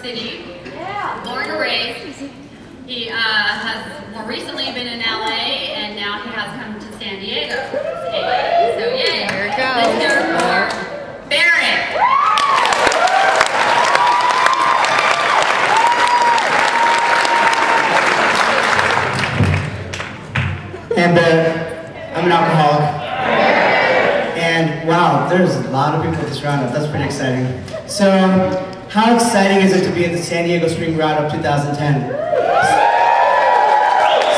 City, born and raised. He has more recently been in LA, and now he has come to San Diego. So yay! Here it goes. Let's hear it for Barrett. And I'm an alcoholic. And wow, there's a lot of people at this roundup. That's pretty exciting. So, how exciting is it to be at the San Diego Spring Roundup 2010?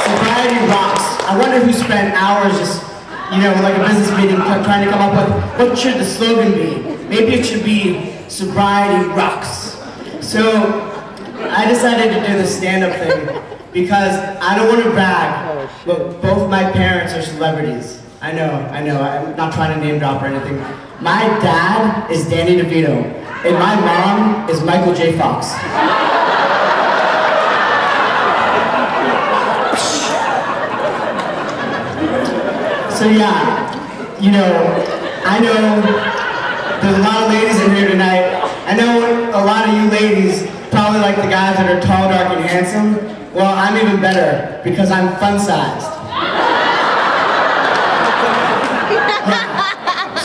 Sobriety rocks. I wonder who spent hours just, like a business meeting trying to come up with what should the slogan be. Maybe it should be sobriety rocks. So, I decided to do the stand-up thing because I don't want to brag, but both my parents are celebrities. I know, I'm not trying to name drop or anything. My dad is Danny DeVito, and my mom is Michael J. Fox. So yeah, I know there's a lot of ladies in here tonight. I know a lot of you ladies probably like the guys that are tall, dark, and handsome. Well, I'm even better because I'm fun-sized.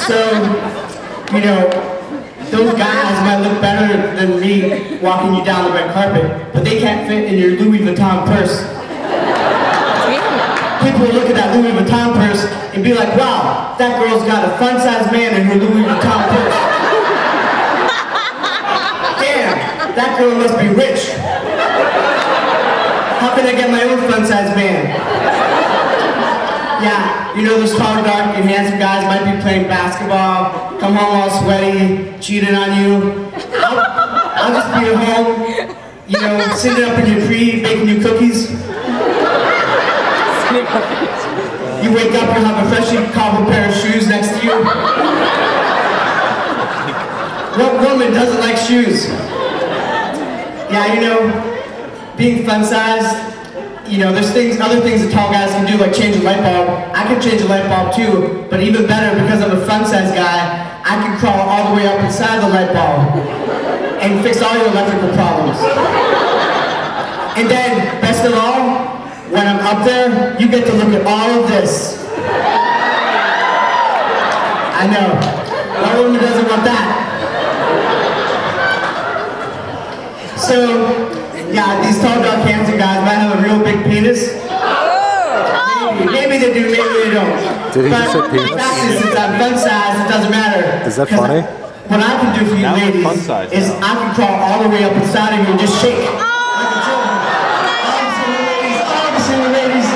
So, those guys might look better than me walking you down the red carpet, but they can't fit in your Louis Vuitton purse. People will look at that Louis Vuitton purse and be like, wow, that girl's got a fun-sized man in her Louis Vuitton purse. Damn, that girl must be rich. How can I get my own fun-sized man? Yeah, those tall, dark, and handsome guys might be playing basketball, come home all sweaty, cheating on you. I'll just be at home, sitting up in your tree, baking you cookies. You wake up, you have a freshly cobbled pair of shoes next to you. What woman doesn't like shoes? Yeah, being fun-sized, there's other things that tall guys can do, like change a light bulb. I can change a light bulb too, but even better, because I'm a fun-sized guy, I can crawl all the way up inside the light bulb and fix all your electrical problems. And then, best of all, when I'm up there, you get to look at all of this. I know, what woman doesn't want that? So, yeah, these tall, dark, handsome guys might have a real big penis. Maybe they do, maybe they don't. Did he just say penis? The fact is, since I'm fun-sized, it doesn't matter. Is that funny? What I can do for you ladies is I can crawl all the way up inside of you and just shake. Like a children. All the single ladies, all the single ladies.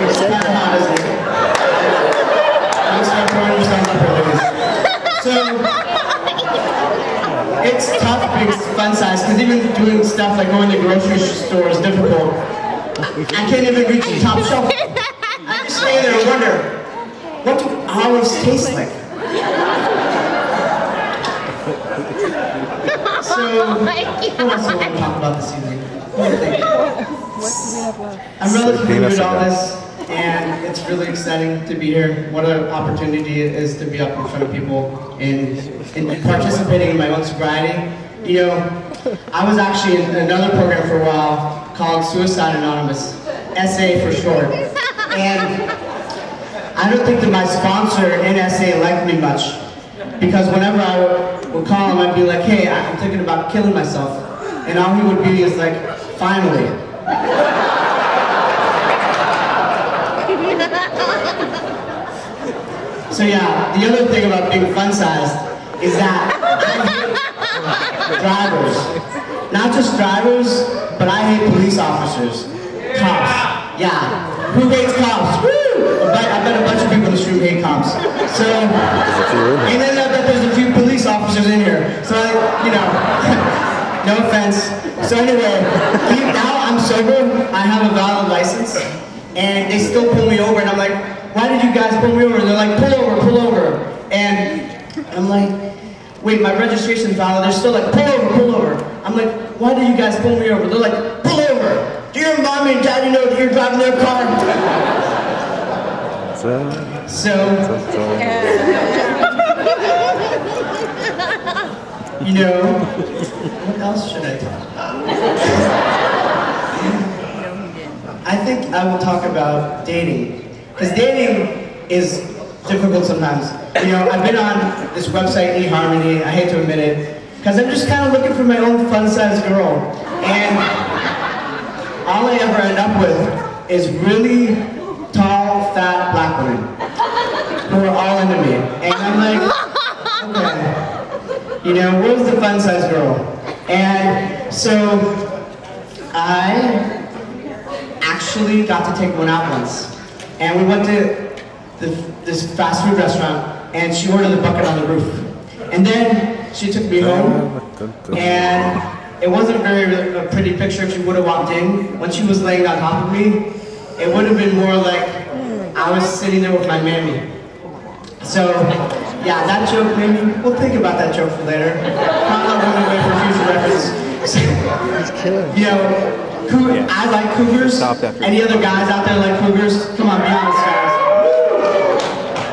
It's kind of hot, isn't it? Start throwing yourself up here, ladies. So, it's tough being fun-sized, because even doing stuff like going to the grocery store is difficult. I can't even reach the top shelf. I just stay there and wonder, what do olives taste like? So, what else do I want to talk about this evening? What do you think? I'm relatively new to all this. And it's really exciting to be here. What an opportunity it is to be up in front of people and participating in my own sobriety. I was actually in another program for a while called Suicide Anonymous, SA for short. And I don't think that my sponsor in SA liked me much, because whenever I would call him, I'd be like, hey, I'm thinking about killing myself. And all he would be is like, finally. So yeah, the other thing about being fun-sized is that I hate drivers. Not just drivers, but I hate police officers. Cops. Yeah. Who hates cops? Woo! I bet a bunch of people in this room hate cops. So, and then I bet there's a few police officers in here. So, no offense. So anyway, now I'm sober, I have a valid license, and they still pull me over, and I'm like, why did you guys pull me over? And they're like, pull over, pull over. And I'm like, wait, my registration's valid. They're still like, pull over, pull over. I'm like, why did you guys pull me over? They're like, pull over. Do your mommy and daddy know that you're driving their car? So, you know, what else should I talk about? I think I will talk about dating. Because dating is difficult sometimes. You know, I've been on this website, eHarmony, I hate to admit it, because I'm just kind of looking for my own fun-sized girl. And all I ever end up with is really tall, fat black women who are all into me. And I'm like, okay, you know, where's the fun-sized girl? And so I actually got to take one out once. And we went to this fast food restaurant, and she ordered the bucket on the roof. And then she took me home, and it wasn't a pretty picture if she would have walked in. When she was laying on top of me, it would have been more like I was sitting there with my mammy. So, yeah, that joke, maybe, we'll think about that joke for later. Probably going away for future reference. You know, I like cougars. Any other guys out there like cougars? Come on, be honest, guys.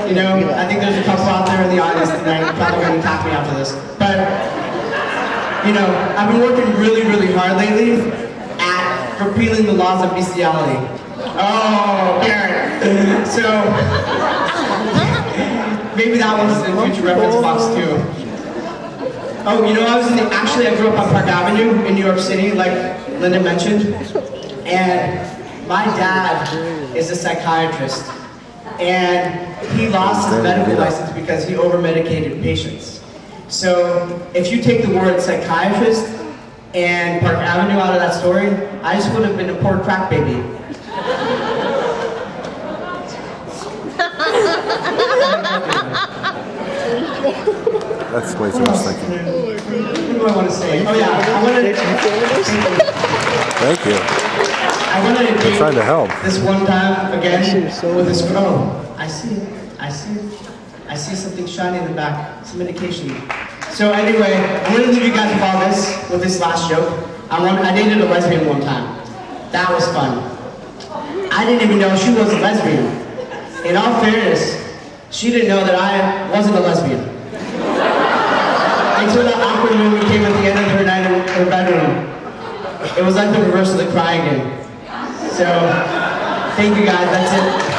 You know, I think there's a couple out there in the audience tonight probably going to attack me after this. But, you know, I've been working really, really hard lately at repealing the laws of bestiality. Oh, Karen. So, maybe that one's in the future reference box too. Oh, you know, actually I grew up on Park Avenue in New York City, like Linda mentioned. And my dad is a psychiatrist. And he lost his medical license because he over-medicated patients. So if you take the word psychiatrist and Park Avenue out of that story, I just would have been a poor crack baby. That's way too much thinking. What do I want to say? Oh yeah, I wanted to... Thank you. I wanted to I'm trying to help. This one time again with this girl. I see it. I see it. I see something shiny in the back. Some indication. So anyway, I'm going to leave you guys with this last joke. I dated a lesbian one time. That was fun. I didn't even know she was a lesbian. In all fairness, she didn't know that I wasn't a lesbian. Until that awkward moment came at the end of her night in her bedroom. It was like the reverse of the crying game. So, thank you guys, that's it.